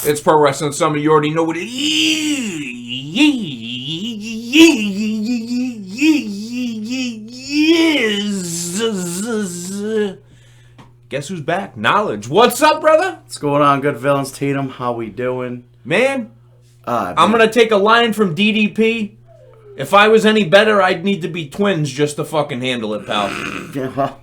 It's Pro Wrestling Summer. You already know what it is. Guess who's back? Knowledge. What's up, brother? What's going on, good villains? Tatum, how we doing? Man, I'm going to take a line from DDP. If I was any better, I'd need to be twins just to fucking handle it, pal. Yeah, well,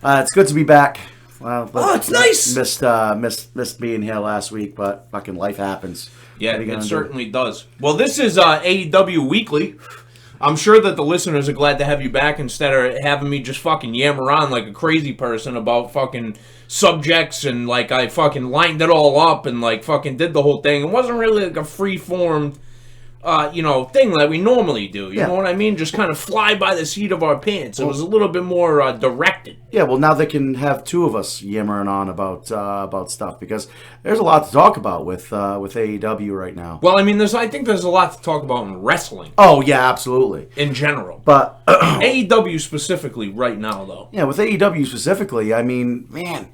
it's good to be back. Well, it's nice. Missed being here last week, but fucking life happens. Yeah, it certainly does. Well, this is AEW Weekly. I'm sure that the listeners are glad to have you back instead of having me just fucking yammer on like a crazy person about fucking subjects and like I fucking lined it all up and like fucking did the whole thing. It wasn't really like a free-formed thing that we normally do. You know what I mean? Just kind of fly by the seat of our pants. It was a little bit more directed. Yeah, well, now they can have two of us yammering on about stuff because there's a lot to talk about with AEW right now. Well, I mean, I think there's a lot to talk about in wrestling. Oh, yeah, absolutely. In general. But AEW specifically right now, though. Yeah, with AEW specifically, I mean, man.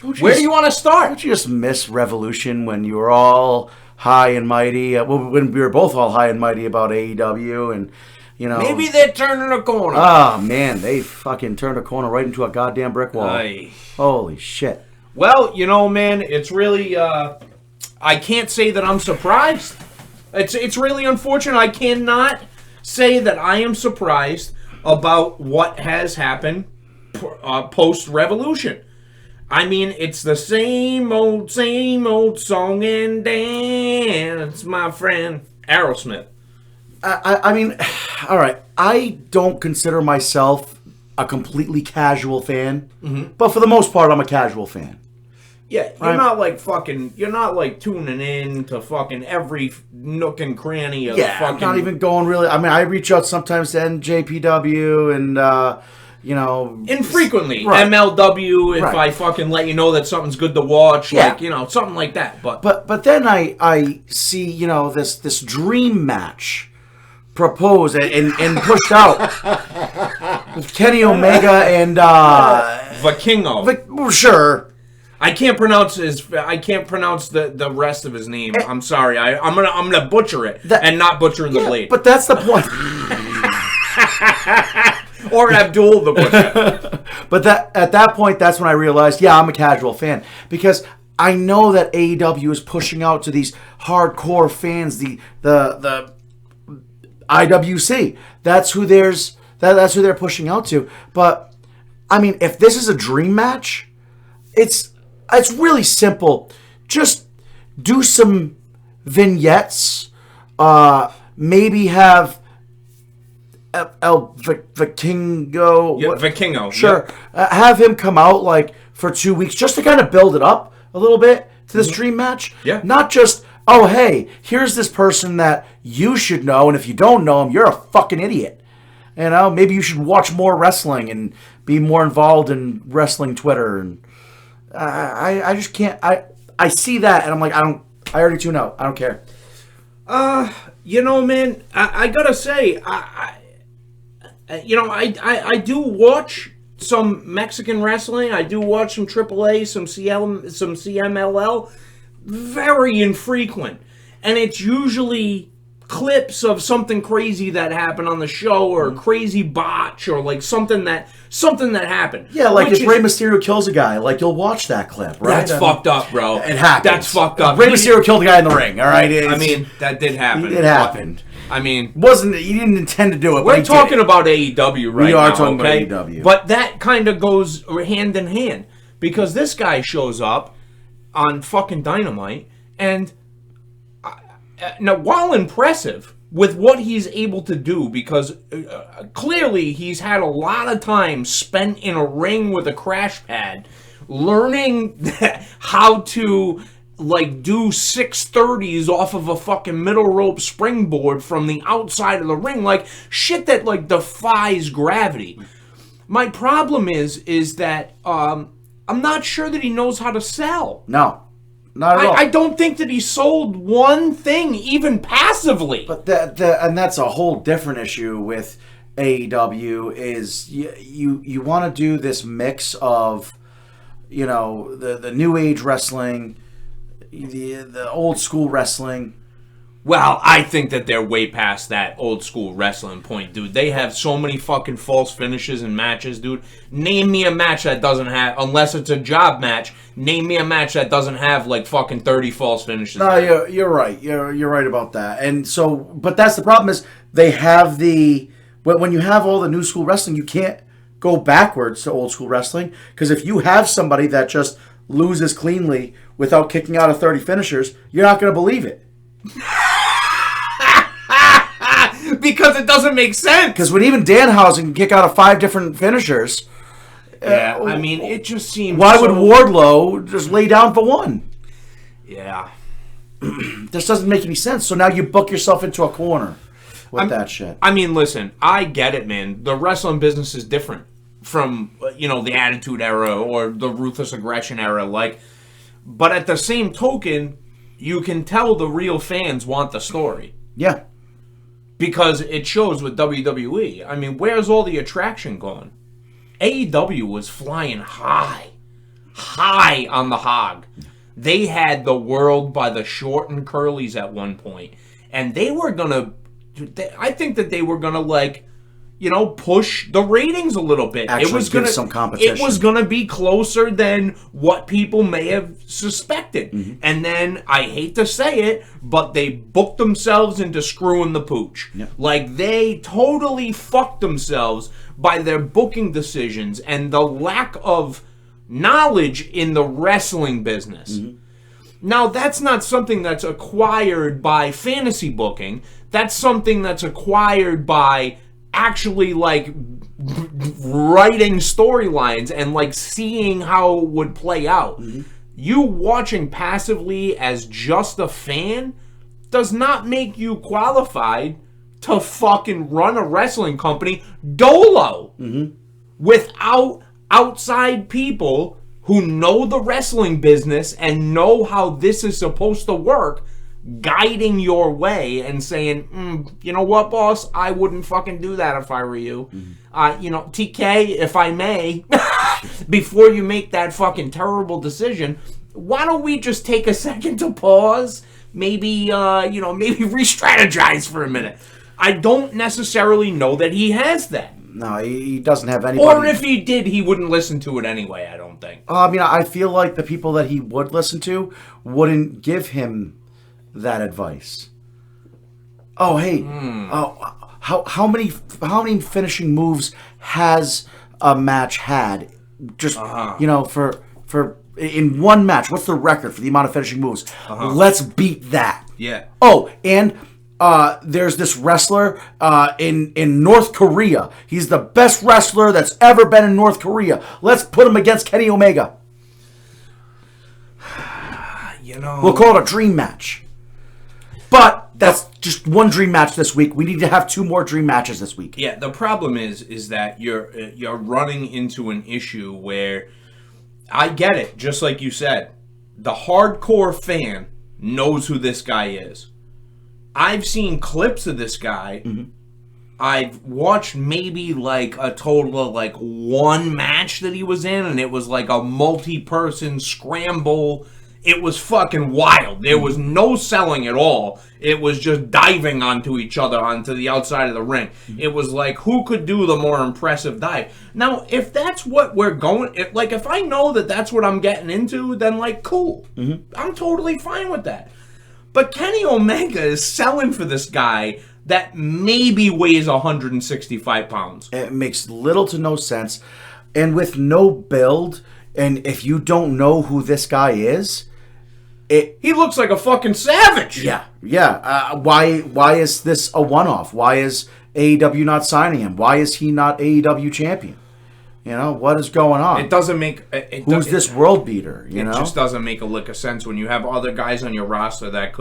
Where do you want to start? Don't you just miss Revolution when you were all high and mighty? When we were both all high and mighty about AEW, and maybe they're turning a corner. Oh man, they fucking turned a corner right into a goddamn brick wall. Aye. Holy shit! Well, man, it's really I can't say that I'm surprised. It's really unfortunate. I cannot say that I am surprised about what has happened post Revolution. I mean, it's the same old song and dance, my friend. Aerosmith. I mean, all right. I don't consider myself a completely casual fan, but for the most part, I'm a casual fan. Yeah, you're not like tuning in to fucking every nook and cranny of the fucking... I'm not even going really... I mean, I reach out sometimes to NJPW and... infrequently, right. MLW, if I fucking let you know that something's good to watch, something like that. But then I see, this dream match proposed and pushed out with Kenny Omega and Vikingo. Sure. I can't pronounce the rest of his name. I'm sorry. I'm gonna butcher it and not butcher the blade. But that's the point. Or Abdul the Butcher. But at that point, that's when I realized, I'm a casual fan. Because I know that AEW is pushing out to these hardcore fans, the IWC. That's who they're pushing out to. But, I mean, if this is a dream match, it's really simple. Just do some vignettes. Maybe have... Vikingo. Yeah, Vikingo. Sure. Yep. Have him come out like for 2 weeks just to kind of build it up a little bit to this dream match. Yeah. Not just, oh, hey, here's this person that you should know, and if you don't know him, you're a fucking idiot. Maybe you should watch more wrestling and be more involved in wrestling Twitter. And I just can't. I see that, and I'm like, I already tune out. I don't care. Man, I gotta say, I do watch some Mexican wrestling. I do watch some AAA, some CMLL. Very infrequent. And it's usually clips of something crazy that happened on the show or a crazy botch or like something that happened. Yeah, like if Rey Mysterio kills a guy, like you'll watch that clip, right? That's fucked up, bro. It happens. That's fucked up. Rey Mysterio killed a guy in the ring, all right? That did happen. It happened. I mean... He didn't intend to do it, we're talking about AEW right now, we are talking about AEW. But that kind of goes hand in hand. Because this guy shows up on fucking Dynamite, and... now, while impressive with what he's able to do, because clearly he's had a lot of time spent in a ring with a crash pad, learning how to like do 630s off of a fucking middle rope springboard from the outside of the ring, like shit that like defies gravity. My problem is that I'm not sure that he knows how to sell. No. Not at all. I don't think that he sold one thing, even passively. But and that's a whole different issue with AEW. Is you want to do this mix of, the new age wrestling, the old school wrestling. Well, I think that they're way past that old school wrestling point, dude. They have so many fucking false finishes in matches, dude. Name me a match that doesn't have, unless it's a job match, name me a match that doesn't have like fucking 30 false finishes. No, you're right. You're right about that. And so, but that's the problem is they have when you have all the new school wrestling, you can't go backwards to old school wrestling, because if you have somebody that just loses cleanly without kicking out of 30 finishers, you're not going to believe it. Because it doesn't make sense. Because when even Danhausen can kick out of 5 different finishers, yeah, I mean, it just seems. Why would Wardlow just lay down for one? Yeah, this doesn't make any sense. So now you book yourself into a corner with that shit. I mean, listen, I get it, man. The wrestling business is different from the Attitude Era or the Ruthless Aggression era, but at the same token, you can tell the real fans want the story. Yeah. Because it shows with WWE. I mean, where's all the attraction gone? AEW was flying high on the hog. They had the world by the short and curlies at one point. And they were going to... I think that they were going to, push the ratings a little bit. Actually, it was going to some competition. It was going to be closer than what people may have suspected. Mm-hmm. And then, I hate to say it, but they booked themselves into screwing the pooch. Yeah. They totally fucked themselves by their booking decisions and the lack of knowledge in the wrestling business. Mm-hmm. Now, that's not something that's acquired by fantasy booking. That's something that's acquired by actually writing storylines and seeing how it would play out. Mm-hmm. You watching passively as just a fan does not make you qualified to fucking run a wrestling company dolo. Mm-hmm. Without outside people who know the wrestling business and know how this is supposed to work guiding your way and saying, you know what, boss? I wouldn't fucking do that if I were you. Mm-hmm. TK, if I may, before you make that fucking terrible decision, why don't we just take a second to pause? Maybe re-strategize for a minute. I don't necessarily know that he has that. No, he doesn't have anybody. Or if he did, he wouldn't listen to it anyway, I don't think. I feel like the people that he would listen to wouldn't give him that advice. Oh, hey, how many finishing moves has a match had? Just for in one match, what's the record for the amount of finishing moves? Let's beat that. Yeah. Oh, and there's this wrestler in North Korea. He's the best wrestler that's ever been in North Korea. Let's put him against Kenny Omega. We'll call it a dream match. But that's just one dream match this week. We need to have 2 more dream matches this week. Yeah, the problem is that you're running into an issue where, I get it, just like you said, the hardcore fan knows who this guy is. I've seen clips of this guy. Mm-hmm. I've watched maybe a total of 1 match that he was in, and it was a multi-person scramble. It was fucking wild. There was no selling at all. It was just diving onto each other onto the outside of the ring. It was who could do the more impressive dive? Now, if that's what we're going... If I know that that's what I'm getting into, then, cool. Mm-hmm. I'm totally fine with that. But Kenny Omega is selling for this guy that maybe weighs 165 pounds. It makes little to no sense. And with no build, and if you don't know who this guy is... He looks like a fucking savage. Yeah. Why is this a one-off? Why is AEW not signing him? Why is he not AEW champion? What is going on? It doesn't make... Who's this world beater? It just doesn't make a lick of sense when you have other guys on your roster that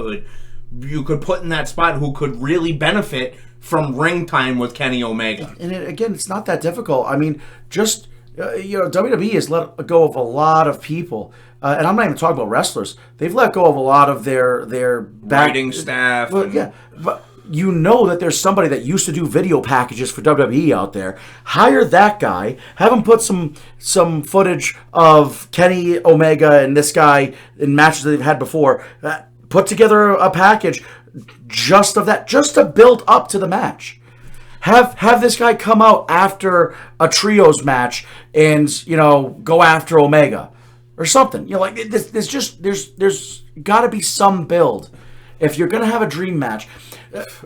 you could put in that spot who could really benefit from ring time with Kenny Omega. And again, it's not that difficult. I mean, just... WWE has let go of a lot of people, and I'm not even talking about wrestlers. They've let go of a lot of their writing staff. But you know that there's somebody that used to do video packages for WWE out there. Hire that guy. Have him put some footage of Kenny Omega and this guy in matches that they've had before. Put together a package just of that, just to build up to the match. Have this guy come out after a trios match and go after Omega or something. Like there's got to be some build if you're gonna have a dream match.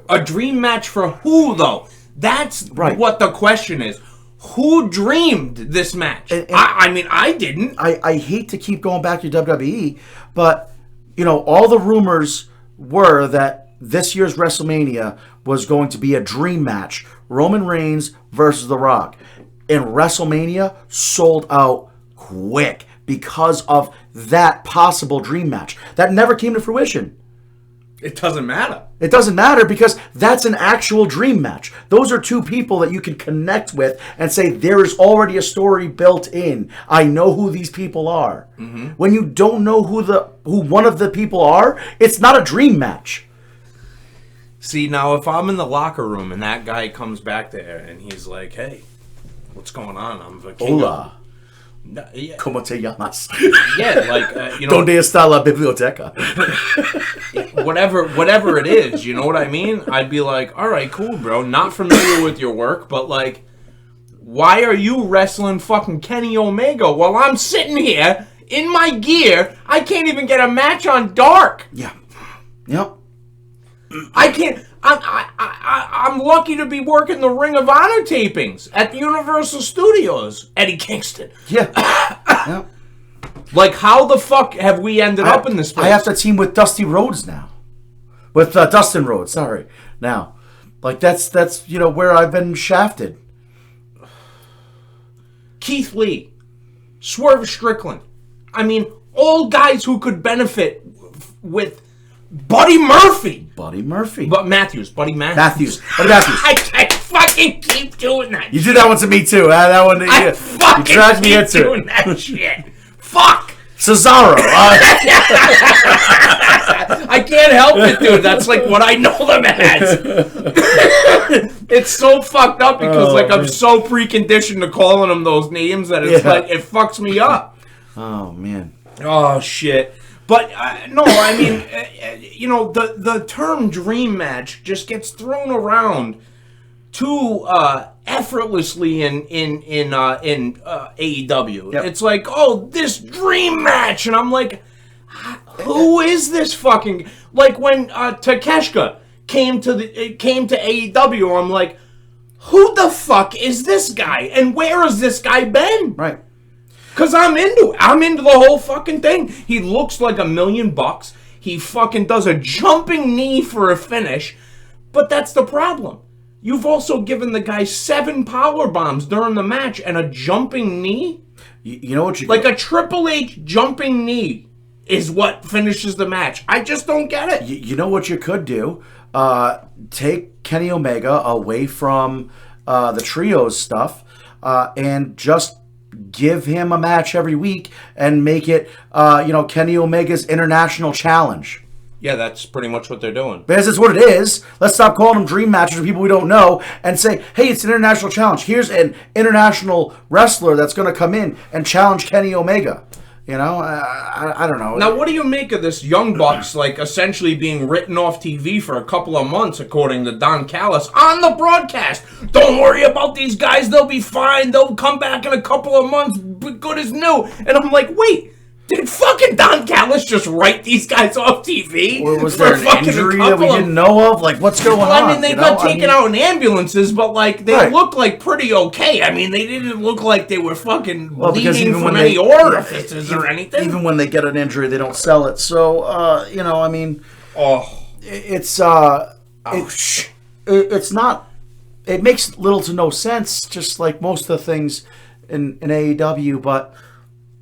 A dream match for who though? That's right. What the question is. Who dreamed this match? And I didn't. I hate to keep going back to WWE, but all the rumors were that this year's WrestleMania was going to be a dream match. Roman Reigns versus The Rock. And WrestleMania sold out quick because of that possible dream match. That never came to fruition. It doesn't matter. It doesn't matter because that's an actual dream match. Those are two people that you can connect with and say, there is already a story built in. I know who these people are. Mm-hmm. When you don't know who one of the people are, it's not a dream match. See, now if I'm in the locker room and that guy comes back there and he's like, hey, what's going on? I'm the king. Hola. No, yeah. ¿Cómo te llamas? Yeah, like, ¿Dónde está la biblioteca? whatever it is, you know what I mean? I'd be like, all right, cool, bro. Not familiar with your work, but like, why are you wrestling fucking Kenny Omega while I'm sitting here in my gear? I can't even get a match on Dark. Yeah. Yep. I can't. I'm lucky to be working the Ring of Honor tapings at the Universal Studios. Eddie Kingston. Yeah. Yeah. Like, how the fuck have we ended up in this place? I have to team with Dusty Rhodes now. With Dustin Rhodes, sorry. Now. Like, that's where I've been shafted. Keith Lee. Swerve Strickland. I mean, all guys who could benefit with Buddy Murphy. Buddy Matthews. Buddy Matthews. I fucking keep doing that. You did that one to me too. That one. I fucking you dragged me keep into doing that shit. Fuck. Cesaro. I can't help it, dude. That's like what I know them as. It's so fucked up because I'm so preconditioned to calling them those names that it's like it fucks me up. Oh man. Oh shit. But no, I mean, the term dream match just gets thrown around too effortlessly in AEW. Yep. It's like, oh, this dream match, and I'm like, who is this fucking? Like when Takeshita came to AEW, I'm like, who the fuck is this guy, and where has this guy been? Right. Because I'm into the whole fucking thing. He looks like $1 million. He fucking does a jumping knee for a finish. But that's the problem. You've also given the guy 7 power bombs during the match and a jumping knee. You know what you like a Triple H jumping knee is what finishes the match. I just don't get it. You know what you could do? Take Kenny Omega away from the trios stuff and just give him a match every week and make it, Kenny Omega's international challenge. Yeah, that's pretty much what they're doing. Because it's what it is. Let's stop calling them dream matches for people we don't know and say, hey, it's an international challenge. Here's an international wrestler that's going to come in and challenge Kenny Omega. I don't know. Now, what do you make of this Young Bucks, essentially being written off TV for a couple of months, according to Don Callis, on the broadcast? Don't worry about these guys. They'll be fine. They'll come back in a couple of months, good as new. And I'm like, wait, did fucking Don Callis just write these guys off TV? Or was there an injury that we didn't know of? Like, what's going on? I mean, they got taken out in ambulances, but, they look pretty okay. I mean, they didn't look like they were fucking bleeding from any orifices or anything. Even when they get an injury, they don't sell it. So, it's not... It makes little to no sense, just like most of the things in AEW, but...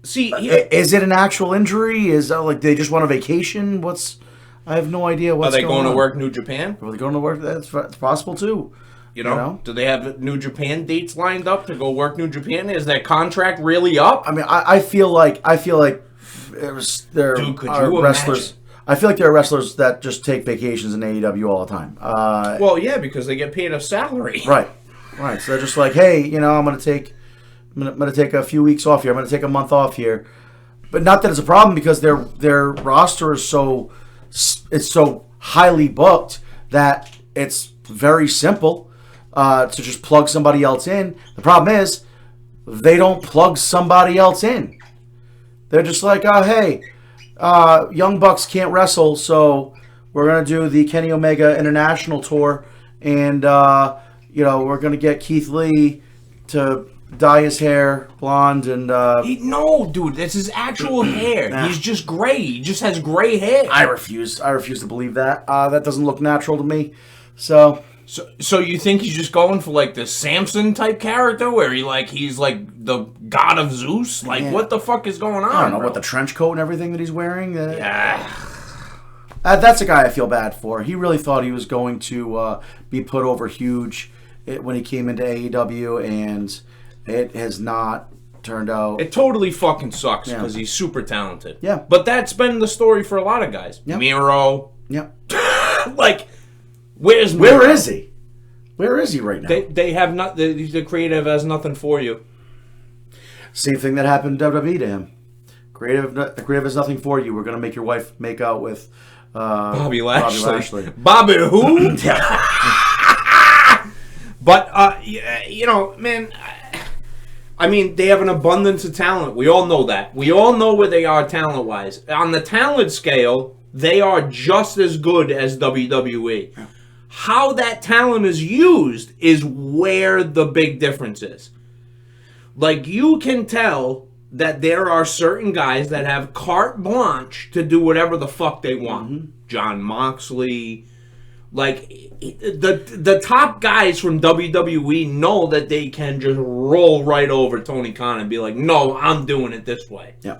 See, is it an actual injury? Is they just want a vacation? I have no idea what's going on. Are they going to work New Japan? Are they going to work? That's possible too. You know? Do they have New Japan dates lined up to go work New Japan? Is that contract really up? I mean, I feel like there Dude, could are you wrestlers. imagine? I feel like there are wrestlers that just take vacations in AEW all the time. Well, yeah, because they get paid a salary. Right. So they're just like, hey, I'm gonna take a few weeks off here. I'm gonna take a month off here. But not that it's a problem because their roster is so highly booked that it's very simple to just plug somebody else in. The problem is they don't plug somebody else in. They're just like, oh, hey, Young Bucks can't wrestle, so we're going to do the Kenny Omega International Tour, and we're going to get Keith Lee to dye his hair blonde and no, dude, that's his actual hair. Nah. He's just gray. He just has gray hair. I refuse to believe that. That doesn't look natural to me. So you think he's just going for like the Samson type character where he's like the god of Zeus? Like, what the fuck is going on? I don't know, what the trench coat and everything that he's wearing. That's a guy I feel bad for. He really thought he was going to be put over huge when he came into AEW, and it has not turned out. It totally fucking sucks because he's super talented. Yeah. But that's been the story for a lot of guys. Yep. Miro. Yep. Like, where is Miro? Where is he? Where is he right now? They have not. The creative has nothing for you. Same thing that happened to WWE to him. The creative has nothing for you. We're going to make your wife make out with Bobby Lashley. Bobby who? But, man, I mean, they have an abundance of talent. We all know that. We all know where they are talent-wise. On the talent scale, they are just as good as WWE. Yeah. How that talent is used is where the big difference is. Like, you can tell that there are certain guys that have carte blanche to do whatever the fuck they want. Mm-hmm. John Moxley. Like, the top guys from WWE know that they can just roll right over Tony Khan and be like, no, I'm doing it this way. Yeah.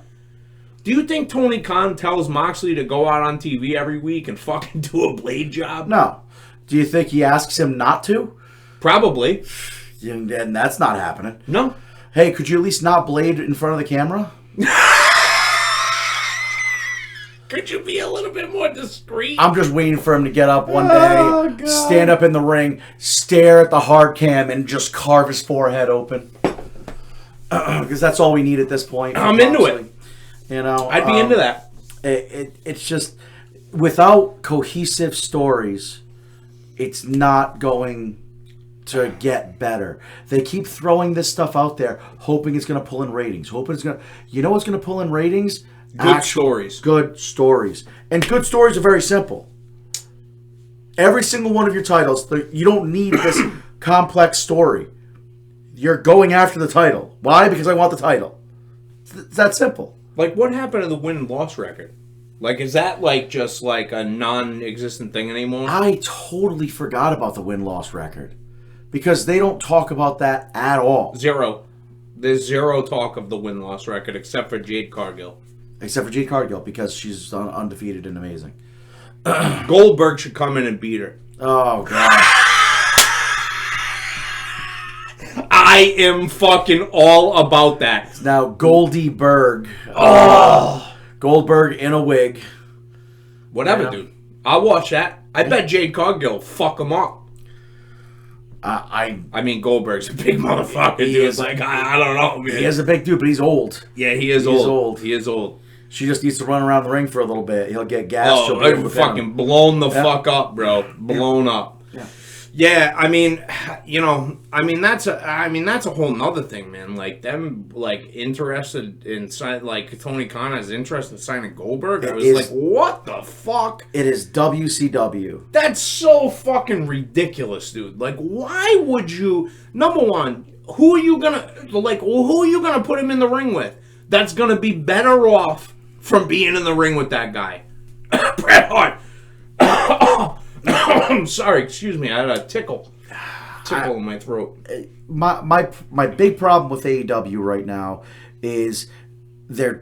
Do you think Tony Khan tells Moxley to go out on TV every week and fucking do a blade job? No. Do you think he asks him not to? Probably. And that's not happening. No. Hey, could you at least not blade in front of the camera? Could you be a little bit more discreet? I'm just waiting for him to get up one day, stand up in the ring, stare at the hard cam, and just carve his forehead open. Because that's all we need at this point. I'm into it. I'd be into that. It's just, without cohesive stories, it's not going to get better. They keep throwing this stuff out there, hoping it's going to pull in ratings. You know what's going to pull in ratings? Good stories. Good stories. And good stories are very simple. Every single one of your titles, you don't need this complex story. You're going after the title. Why? Because I want the title. It's that simple. Like, what happened to the win-loss record? Like, is that, like, just, like, a non-existent thing anymore? I totally forgot about the win-loss record. Because they don't talk about that at all. Zero. There's zero talk of the win-loss record except for Jade Cargill. Except for Jade Cargill, because she's undefeated and amazing. Goldberg should come in and beat her. Oh, God. I am fucking all about that. It's now Goldie Berg. Goldberg in a wig. Whatever, dude. I'll watch that. I bet Jade Cargill fuck him up. I mean, Goldberg's a big motherfucker, dude. It's like, I don't know, man. He is a big dude, but he's old. Yeah, he is old. He is old. She just needs to run around the ring for a little bit. He'll get gas. Oh, fucking blown the fuck up, bro. Blown up. Yeah. Yeah, I mean, that's a whole nother thing, man. Like, them, like, interested in like Tony Khan has interest in signing Goldberg. I was like, what the fuck? It is WCW. That's so fucking ridiculous, dude. Like, why would you? Number one, who are you gonna put him in the ring with? That's gonna be better off from being in the ring with that guy, Bret Hart. I'm sorry, excuse me. I had a tickle in my throat. My big problem with AEW right now is they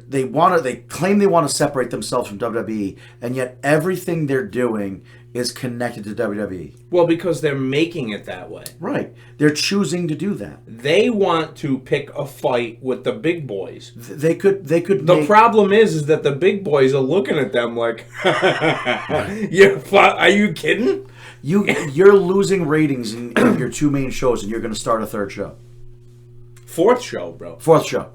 claim they want to separate themselves from WWE, and yet everything they're doing is connected to WWE. Well, because they're making it that way. Right. They're choosing to do that. They want to pick a fight with the big boys. They could. The problem is that the big boys are looking at them like, are you kidding? You're losing ratings in your two main shows, and you're going to start a third show. Fourth show, bro. Fourth show.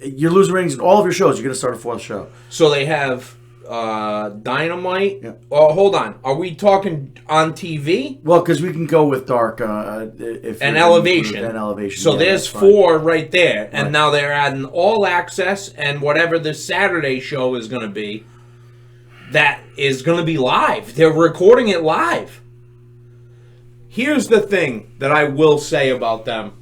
You're losing ratings in all of your shows. You're going to start a fourth show. So they have Dynamite. Yeah. Oh, hold on. Are we talking on TV? Well, because we can go with Dark if and Elevation. And Elevation. So yeah, there's 4 right there. And now they're adding All Access and whatever the Saturday show is going to be. That is going to be live. They're recording it live. Here's the thing that I will say about them.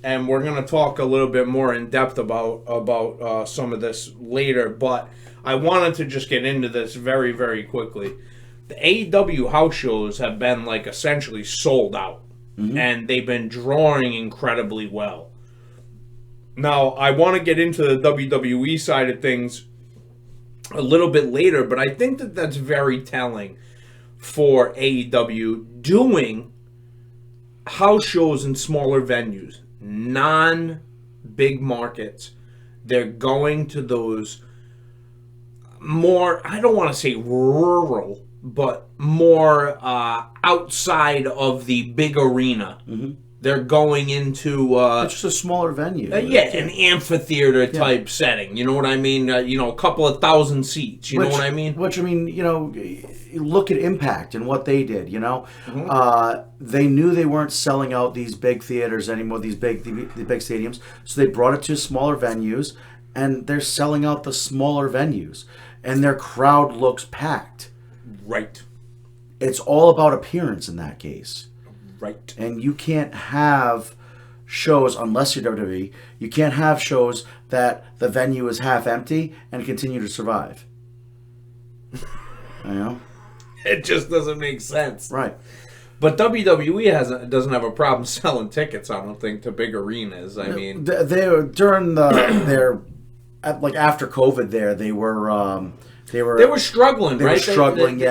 And we're going to talk a little bit more in depth about some of this later. But I wanted to just get into this very, very quickly. The AEW house shows have been like essentially sold out. Mm-hmm. And they've been drawing incredibly well. Now, I want to get into the WWE side of things a little bit later. But I think that that's very telling for AEW doing house shows in smaller venues. Non-big markets. They're going to those more, I don't want to say rural, but more outside of the big arena. Mm-hmm. They're going into it's just a smaller venue. An amphitheater type setting. You know what I mean? A couple of thousand seats. You know what I mean? Which, I mean, look at Impact and what they did, Mm-hmm. They knew they weren't selling out these big theaters anymore, the big stadiums, so they brought it to smaller venues, and they're selling out the smaller venues, and their crowd looks packed. Right. It's all about appearance in that case. Right. And you can't have shows, unless you're WWE, you can't have shows that the venue is half empty and continue to survive. It just doesn't make sense. Right. But WWE doesn't have a problem selling tickets, I don't think, to big arenas. I mean, during after COVID, they were struggling, right?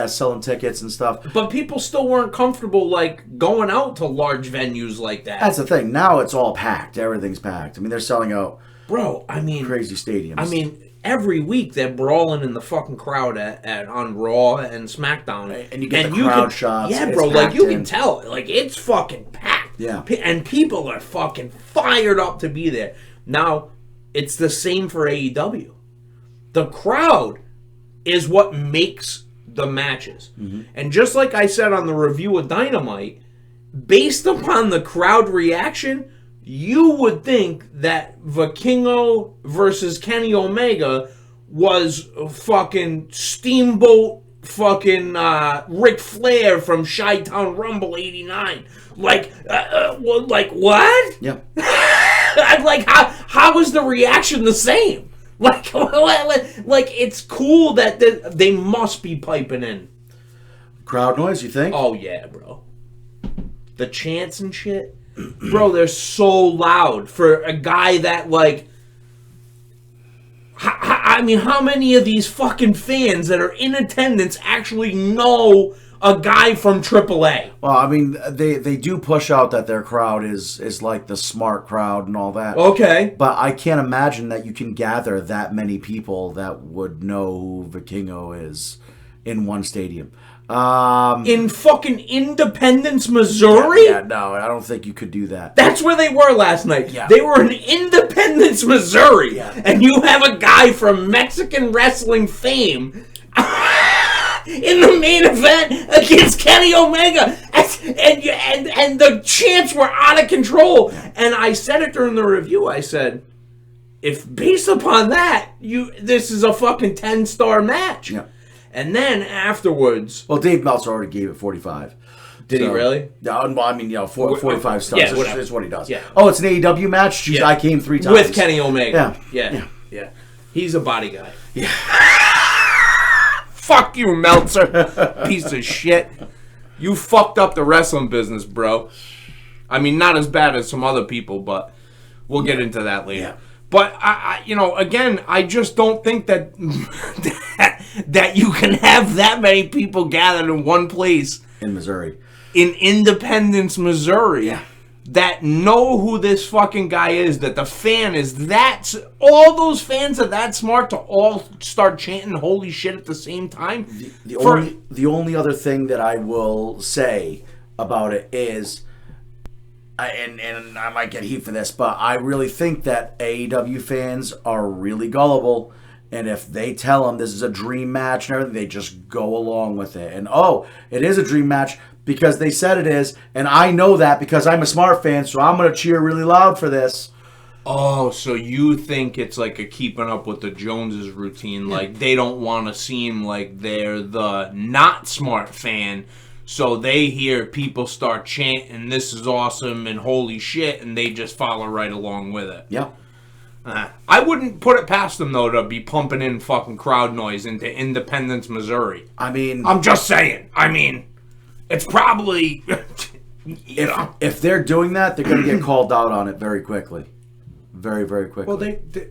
Selling tickets and stuff. But people still weren't comfortable going out to large venues like that. That's the thing. Now it's all packed. Everything's packed. I mean, they're selling out. Bro, I mean, crazy stadiums. I mean, every week they're brawling in the fucking crowd on Raw and SmackDown, and you get the crowd shots. Yeah, bro, you can tell, it's fucking packed. Yeah, and people are fucking fired up to be there. Now, it's the same for AEW. The crowd is what makes the matches. Mm-hmm. And just like I said on the review of Dynamite, based upon the crowd reaction, you would think that Vikingo versus Kenny Omega was fucking Steamboat fucking Ric Flair from Chi-Town Rumble 89. Like what? Yeah. I'm like, how is the reaction the same? Like it's cool that they must be piping in. Crowd noise, you think? Oh, yeah, bro. The chants and shit. Bro, they're so loud for a guy that, I mean, how many of these fucking fans that are in attendance actually know a guy from AAA? Well, I mean, they do push out that their crowd is like the smart crowd and all that. Okay. But I can't imagine that you can gather that many people that would know who Vikingo is in one stadium. In fucking Independence, Missouri? Yeah, no, I don't think you could do that. That's where they were last night. Yeah. They were in Independence, Missouri. Yeah. And you have a guy from Mexican wrestling fame in the main event against Kenny Omega. And the chants were out of control. Yeah. And I said it during the review. I said, if based upon that, this is a fucking 10-star match. Yeah. And then afterwards... Well, Dave Meltzer already gave it 45. Did he really? Yeah, well, I mean, 45 stars. Yeah, that's what he does. Yeah. Oh, it's an AEW match? Jeez, yeah. I came 3 times. With Kenny Omega. Yeah. He's a body guy. Yeah. Fuck you, Meltzer. Piece of shit. You fucked up the wrestling business, bro. I mean, not as bad as some other people, but we'll get into that later. Yeah. But, again, I just don't think that that you can have that many people gathered in one place in Missouri, in Independence, Missouri. Yeah. That know who this fucking guy is, that the fan is that, all those fans are that smart to all start chanting holy shit at the same time. The only other thing that I will say about it is, and I might get heat for this, but I really think that AEW fans are really gullible, and if they tell them this is a dream match and everything, they just go along with it. And it is a dream match, because they said it is, and I know that because I'm a smart fan, so I'm going to cheer really loud for this. Oh, so you think it's like a keeping up with the Joneses routine, like they don't want to seem like they're the not smart fan, so they hear people start chanting, this is awesome, and holy shit, and they just follow right along with it. Yeah. I wouldn't put it past them, though, to be pumping in fucking crowd noise into Independence, Missouri. I mean... I'm just saying. I mean... It's probably, if they're doing that, they're going to get called out on it very quickly, very, very quickly. Well,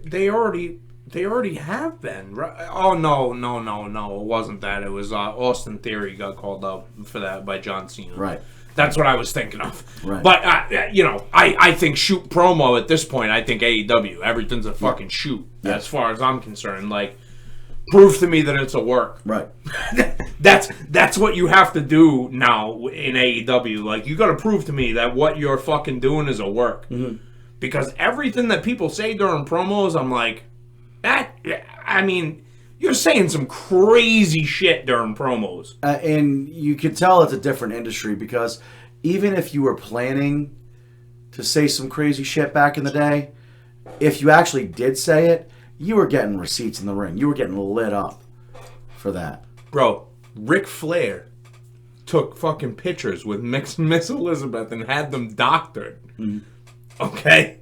they already have been. Right? Oh no, it wasn't that. It was Austin Theory got called out for that by John Cena. Right. That's what I was thinking of. Right. But I think shoot promo at this point. I think AEW everything's a fucking shoot as far as I'm concerned. Like. Prove to me that it's a work. Right. That's what you have to do now in AEW. Like, you got to prove to me that what you're fucking doing is a work. Mm-hmm. Because everything that people say during promos, I'm like, I mean, you're saying some crazy shit during promos. And you could tell it's a different industry, because even if you were planning to say some crazy shit back in the day, if you actually did say it, you were getting receipts in the ring. You were getting lit up for that. Bro, Ric Flair took fucking pictures with Miss Elizabeth and had them doctored. Mm-hmm. Okay?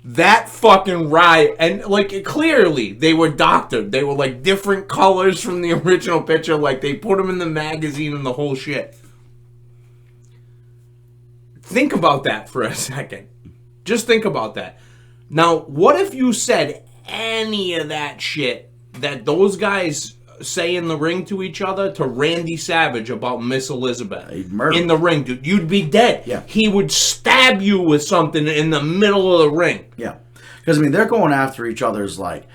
That fucking riot. And, like, clearly, they were doctored. They were, like, different colors from the original picture. Like, they put them in the magazine and the whole shit. Think about that for a second. Just think about that. Now, what if you said any of that shit that those guys say in the ring to each other to Randy Savage about Miss Elizabeth in the ring, dude? You'd be dead. Yeah. He would stab you with something in the middle of the ring. Yeah. Because, I mean, they're going after each other's, like,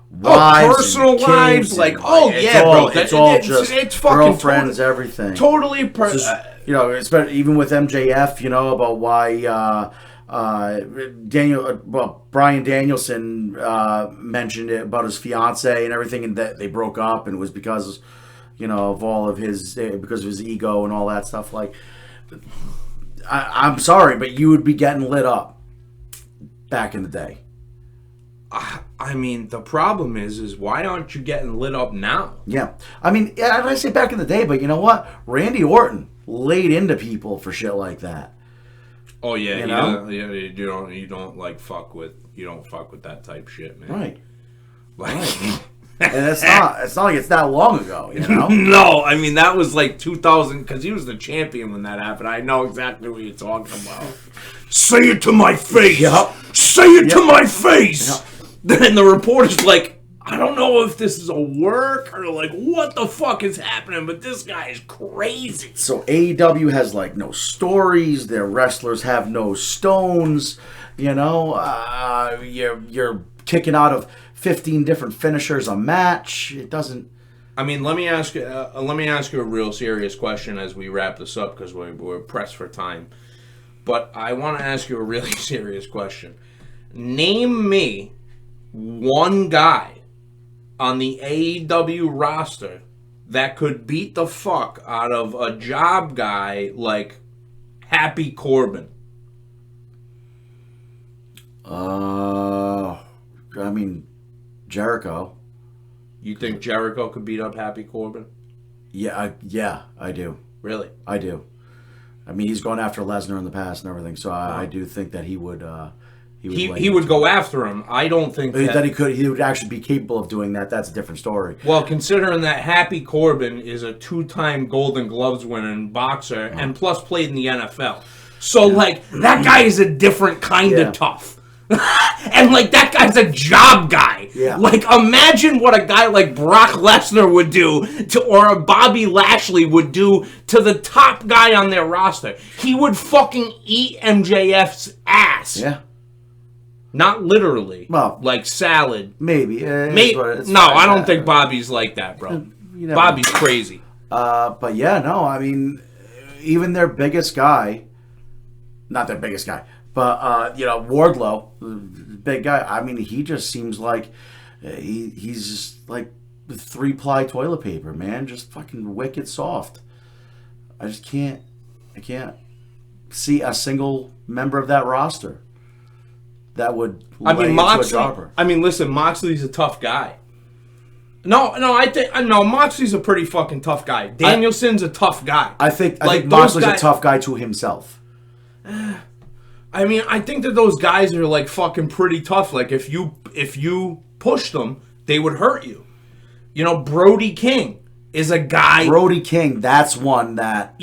wives, personal lives. Like, bro. It's all just it's fucking girlfriends, everything. Totally. It's even with MJF, about why... Bryan Danielson mentioned it about his fiance and everything, and that they broke up, and it was because, of all of his, because of his ego and all that stuff. Like, I'm sorry, but you would be getting lit up back in the day. I mean, the problem is why aren't you getting lit up now? Yeah, I mean, I say back in the day, but you know what? Randy Orton laid into people for shit like that. Oh yeah, you don't like fuck with that type shit, man. Right. Like, and it's not like it's that long ago, No, I mean that was like 2000, because he was the champion when that happened. I know exactly what you're talking about. Say it to my face. Yep. Say it to my face. Yep. Then the reporter's like, I don't know if this is a work or like what the fuck is happening, but this guy is crazy. So AEW has like no stories. Their wrestlers have no stones. You're kicking out of 15 different finishers a match. It doesn't. I mean, let me ask you a real serious question as we wrap this up, because we're pressed for time. But I want to ask you a really serious question. Name me one guy on the AEW roster that could beat the fuck out of a job guy like Happy Corbin. I mean, Jericho. You think Jericho could beat up Happy Corbin? Yeah, I do. Really? I do. I mean, he's gone after Lesnar in the past and everything, so I do think that he would. He would go after him. I don't think that he could. He would actually be capable of doing that. That's a different story. Well, considering that Happy Corbin is a 2-time Golden Gloves winning boxer and plus played in the NFL, so like that guy is a different kind of tough. And, like, that guy's a job guy. Yeah. Like, imagine what a guy like Brock Lesnar would do or a Bobby Lashley would do to the top guy on their roster. He would fucking eat MJF's ass. Yeah. Not literally. Well, like salad. Maybe. No, I don't think Bobby's like that, bro. Bobby's crazy. But yeah, no, I mean, even their biggest guy, not their biggest guy, but, Wardlow, big guy, I mean, he just seems like he's just like 3-ply toilet paper, man. Just fucking wicked soft. I can't see a single member of that roster that would lay into a jobber. I mean, listen, Moxley's a tough guy. No, Moxley's a pretty fucking tough guy. Danielson's a tough guy. I think Moxley's a tough guy to himself. I mean, I think that those guys are like fucking pretty tough. Like if you push them, they would hurt you. Brody King is a guy. Brody King, that's one that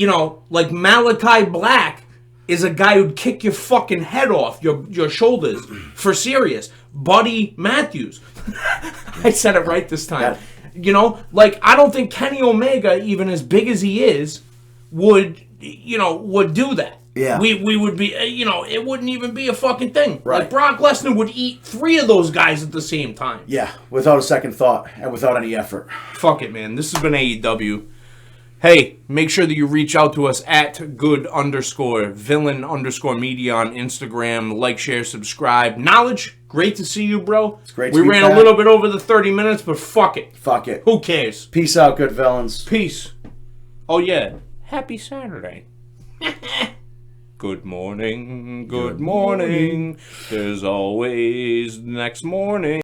like Malachi Black is a guy who'd kick your fucking head off your shoulders for serious. Buddy Matthews, I said it right this time. Like I don't think Kenny Omega, even as big as he is, would do that. Yeah. We would be, it wouldn't even be a fucking thing. Right. Like, Brock Lesnar would eat 3 of those guys at the same time. Yeah, without a second thought and without any effort. Fuck it, man. This has been AEW. Hey, make sure that you reach out to us at good_villain_media on Instagram. Like, share, subscribe. Knowledge, great to see you, bro. It's great to be We ran back. a little bit over the 30 minutes, but fuck it. Fuck it. Who cares? Peace out, good villains. Peace. Oh, yeah. Happy Saturday. Good morning, good morning. There's always next morning.